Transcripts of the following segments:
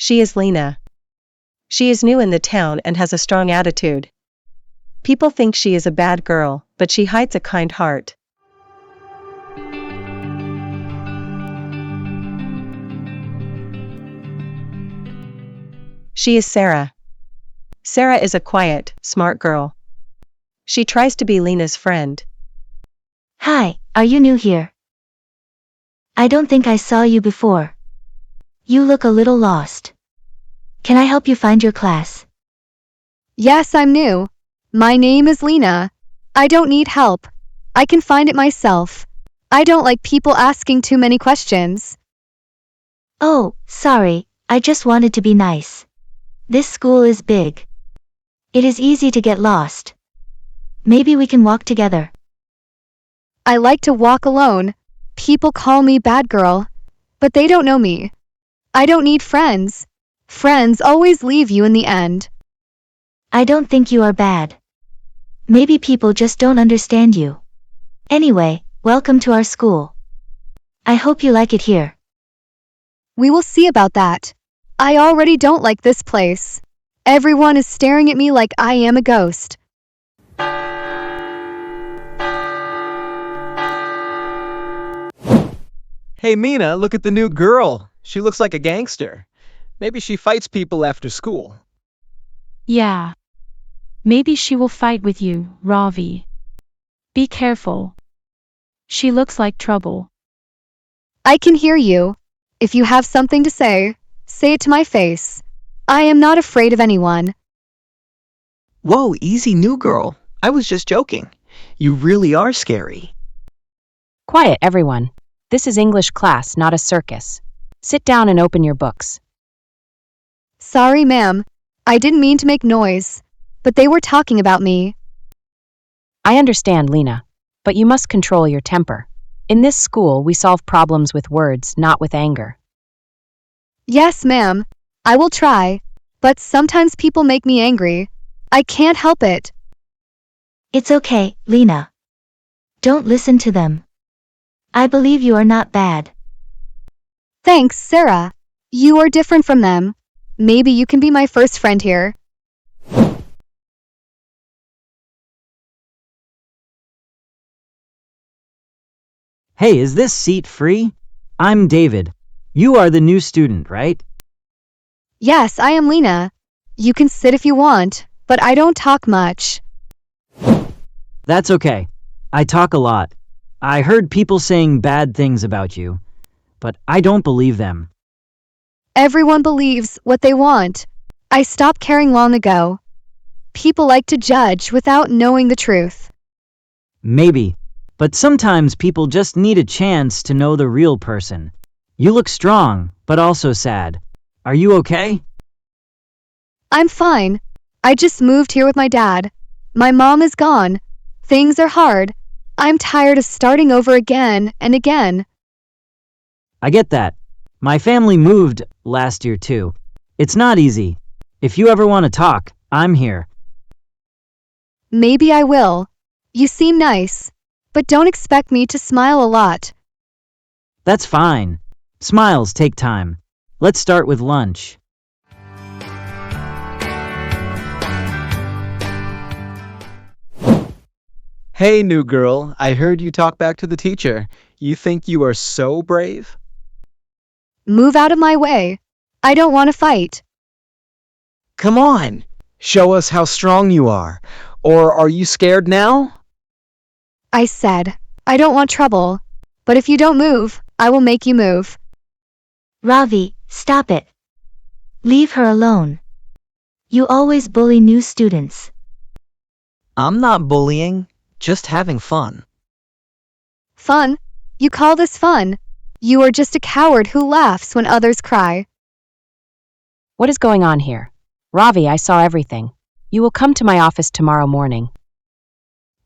She is Lena. She is new in the town and has a strong attitude. People think she is a bad girl, but she hides a kind heart. She is Sarah. Sarah is a quiet, smart girl. She tries to be Lena's friend. Hi, are you new here? I don't think I saw you before. You look a little lost. Can I help you find your class? Yes, I'm new. My name is Lena. I don't need help. I can find it myself. I don't like people asking too many questions. Oh, sorry, I just wanted to be nice. This school is big. It is easy to get lost. Maybe we can walk together. I like to walk alone. People call me bad girl, but they don't know me. I don't need friends. Friends always leave you in the end. I don't think you are bad. Maybe people just don't understand you. Anyway, welcome to our school. I hope you like it here. We will see about that. I already don't like this place. Everyone is staring at me like I am a ghost. Hey Mina, look at the new girl. She looks like a gangster. Maybe she fights people after school. Yeah. Maybe she will fight with you, Ravi. Be careful. She looks like trouble. I can hear you. If you have something to say it to my face. I am not afraid of anyone. Whoa, easy, new girl. I was just joking. You really are scary. Quiet, everyone. This is English class, not a circus. Sit down and open your books. Sorry, ma'am. I didn't mean to make noise, but they were talking about me. I understand, Lena, but you must control your temper. In this school, we solve problems with words, not with anger. Yes, ma'am. I will try, but sometimes people make me angry. I can't help it. It's okay, Lena. Don't listen to them. I believe you are not bad. Thanks, Sarah. You are different from them. Maybe you can be my first friend here. Hey, is this seat free? I'm David. You are the new student, right? Yes, I am Lena. You can sit if you want, but I don't talk much. That's okay. I talk a lot. I heard people saying bad things about you, but I don't believe them. Everyone believes what they want. I stopped caring long ago. People like to judge without knowing the truth. Maybe, but sometimes people just need a chance to know the real person. You look strong, but also sad. Are you okay? I'm fine. I just moved here with my dad. My mom is gone. Things are hard. I'm tired of starting over again and again. I get that. My family moved last year too. It's not easy. If you ever want to talk, I'm here. Maybe I will. You seem nice, but don't expect me to smile a lot. That's fine. Smiles take time. Let's start with lunch. Hey new girl, I heard you talk back to the teacher. You think you are so brave? Move out of my way. I don't want to fight. Come on, show us how strong you are. Or are you scared now? I said, I don't want trouble, but if you don't move, I will make you move. Ravi, stop it. Leave her alone. You always bully new students. I'm not bullying, just having fun. Fun? You call this fun? You are just a coward who laughs when others cry. What is going on here? Ravi, I saw everything. You will come to my office tomorrow morning.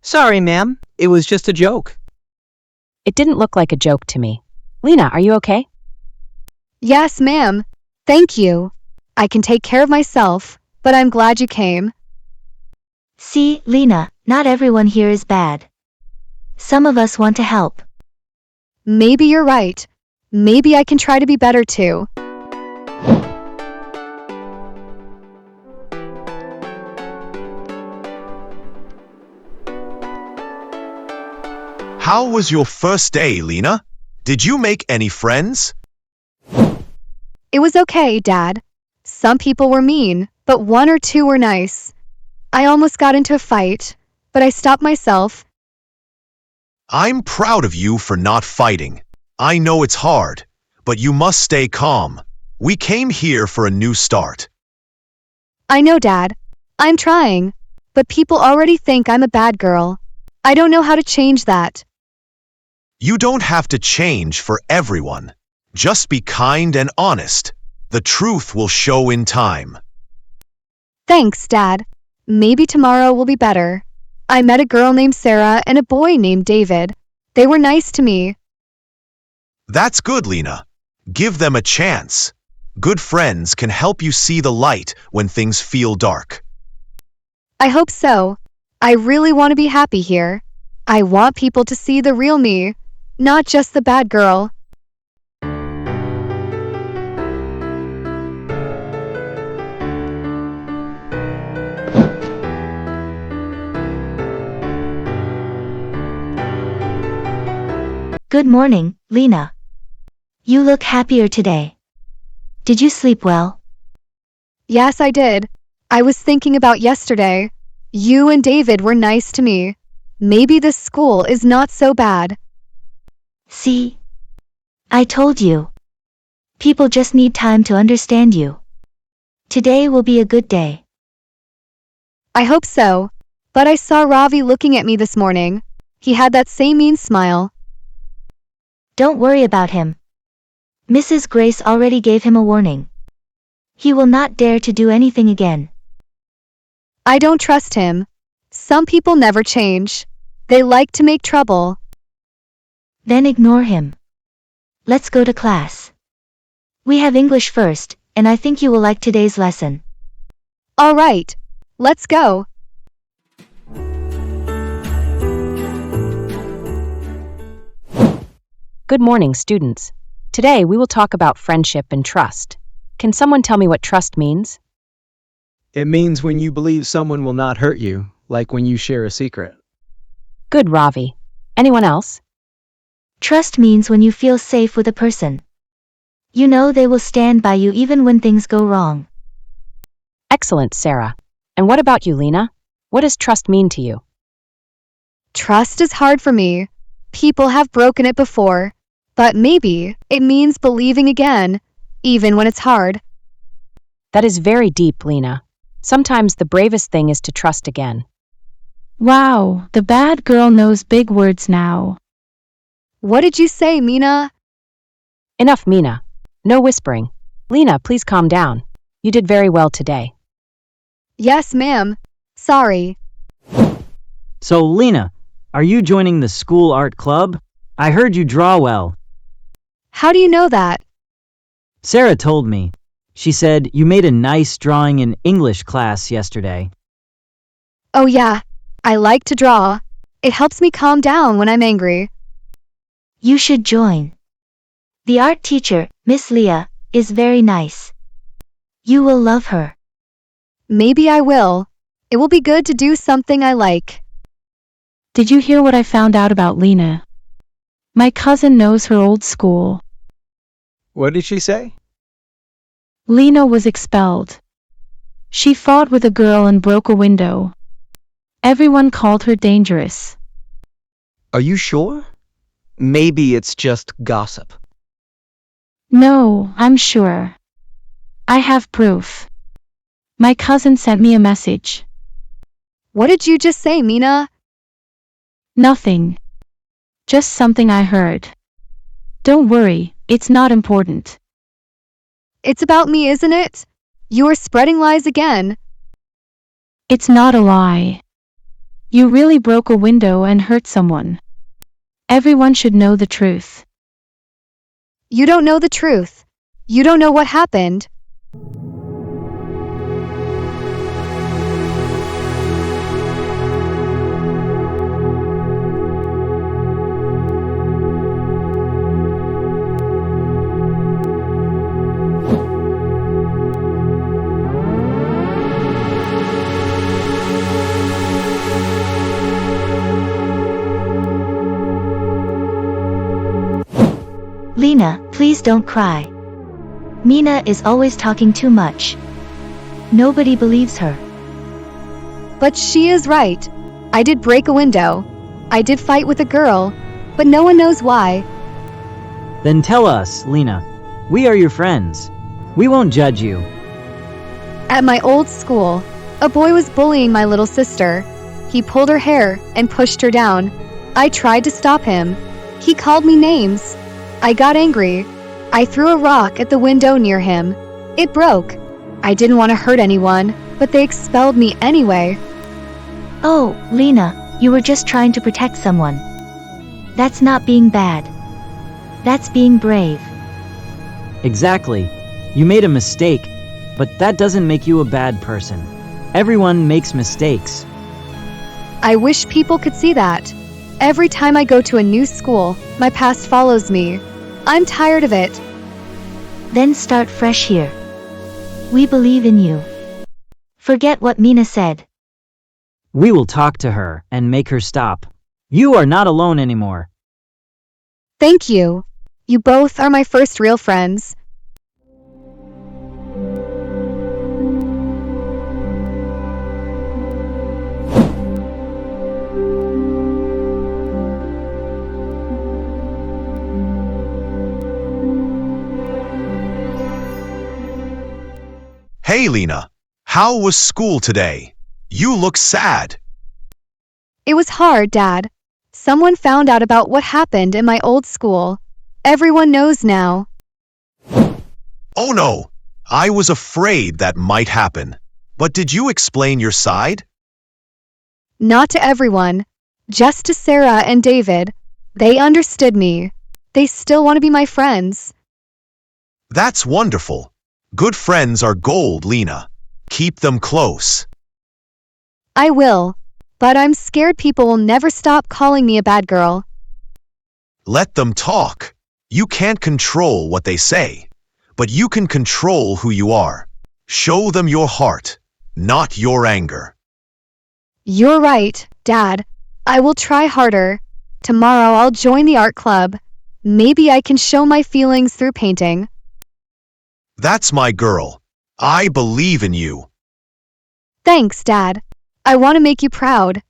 Sorry, ma'am. It was just a joke. It didn't look like a joke to me. Lena, are you okay? Yes, ma'am. Thank you. I can take care of myself, but I'm glad you came. See, Lena, not everyone here is bad. Some of us want to help. Maybe you're right. Maybe I can try to be better too. How was your first day, Lena? Did you make any friends? It was okay, Dad. Some people were mean, but one or two were nice. I almost got into a fight, but I stopped myself. I'm proud of you for not fighting. I know it's hard, but you must stay calm. We came here for a new start. I know, Dad. I'm trying, but people already think I'm a bad girl. I don't know how to change that. You don't have to change for everyone. Just be kind and honest. The truth will show in time. Thanks, Dad. Maybe tomorrow will be better. I met a girl named Sarah and a boy named David. They were nice to me. That's good, Lena. Give them a chance. Good friends can help you see the light when things feel dark. I hope so. I really want to be happy here. I want people to see the real me, not just the bad girl. Good morning, Lena. You look happier today. Did you sleep well? Yes, I did. I was thinking about yesterday. You and David were nice to me. Maybe this school is not so bad. See? I told you. People just need time to understand you. Today will be a good day. I hope so. But I saw Ravi looking at me this morning. He had that same mean smile. Don't worry about him. Mrs. Grace already gave him a warning. He will not dare to do anything again. I don't trust him. Some people never change. They like to make trouble. Then ignore him. Let's go to class. We have English first, and I think you will like today's lesson. All right. Let's go. Good morning, students. Today we will talk about friendship and trust. Can someone tell me what trust means? It means when you believe someone will not hurt you, like when you share a secret. Good, Ravi. Anyone else? Trust means when you feel safe with a person. You know they will stand by you even when things go wrong. Excellent, Sarah. And what about you, Lena? What does trust mean to you? Trust is hard for me. People have broken it before. But maybe it means believing again, even when it's hard. That is very deep, Lena. Sometimes the bravest thing is to trust again. Wow, the bad girl knows big words now. What did you say, Mina? Enough, Mina. No whispering. Lena, please calm down. You did very well today. Yes, ma'am. Sorry. So, Lena, are you joining the school art club? I heard you draw well. How do you know that? Sarah told me. She said you made a nice drawing in English class yesterday. Oh yeah, I like to draw. It helps me calm down when I'm angry. You should join. The art teacher, Miss Leah, is very nice. You will love her. Maybe I will. It will be good to do something I like. Did you hear what I found out about Lena? My cousin knows her old school. What did she say? Lena was expelled. She fought with a girl and broke a window. Everyone called her dangerous. Are you sure? Maybe it's just gossip. No, I'm sure. I have proof. My cousin sent me a message. What did you just say, Mina? Nothing. Just something I heard. Don't worry, it's not important. It's about me, isn't it? You are spreading lies again. It's not a lie. You really broke a window and hurt someone. Everyone should know the truth. You don't know the truth. You don't know what happened. Lena, please don't cry. Mina is always talking too much. Nobody believes her. But she is right. I did break a window. I did fight with a girl, but no one knows why. Then tell us, Lena. We are your friends. We won't judge you. At my old school, a boy was bullying my little sister. He pulled her hair and pushed her down. I tried to stop him. He called me names. I got angry. I threw a rock at the window near him. It broke. I didn't want to hurt anyone, but they expelled me anyway. Oh, Lena, you were just trying to protect someone. That's not being bad. That's being brave. Exactly. You made a mistake, but that doesn't make you a bad person. Everyone makes mistakes. I wish people could see that. Every time I go to a new school, my past follows me. I'm tired of it. Then start fresh here. We believe in you. Forget what Mina said. We will talk to her and make her stop. You are not alone anymore. Thank you. You both are my first real friends. Hey, Lena. How was school today? You look sad. It was hard, Dad. Someone found out about what happened in my old school. Everyone knows now. Oh no, I was afraid that might happen. But did you explain your side? Not to everyone. Just to Sarah and David. They understood me. They still want to be my friends. That's wonderful. Good friends are gold, Lena. Keep them close. I will. But I'm scared people will never stop calling me a bad girl. Let them talk. You can't control what they say, but you can control who you are. Show them your heart, not your anger. You're right, Dad. I will try harder. Tomorrow I'll join the art club. Maybe I can show my feelings through painting. That's my girl. I believe in you. Thanks, Dad. I want to make you proud.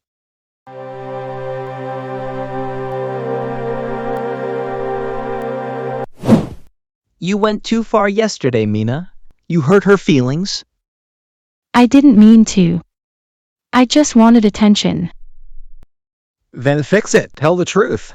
You went too far yesterday, Mina. You hurt her feelings. I didn't mean to. I just wanted attention. Then fix it. Tell the truth.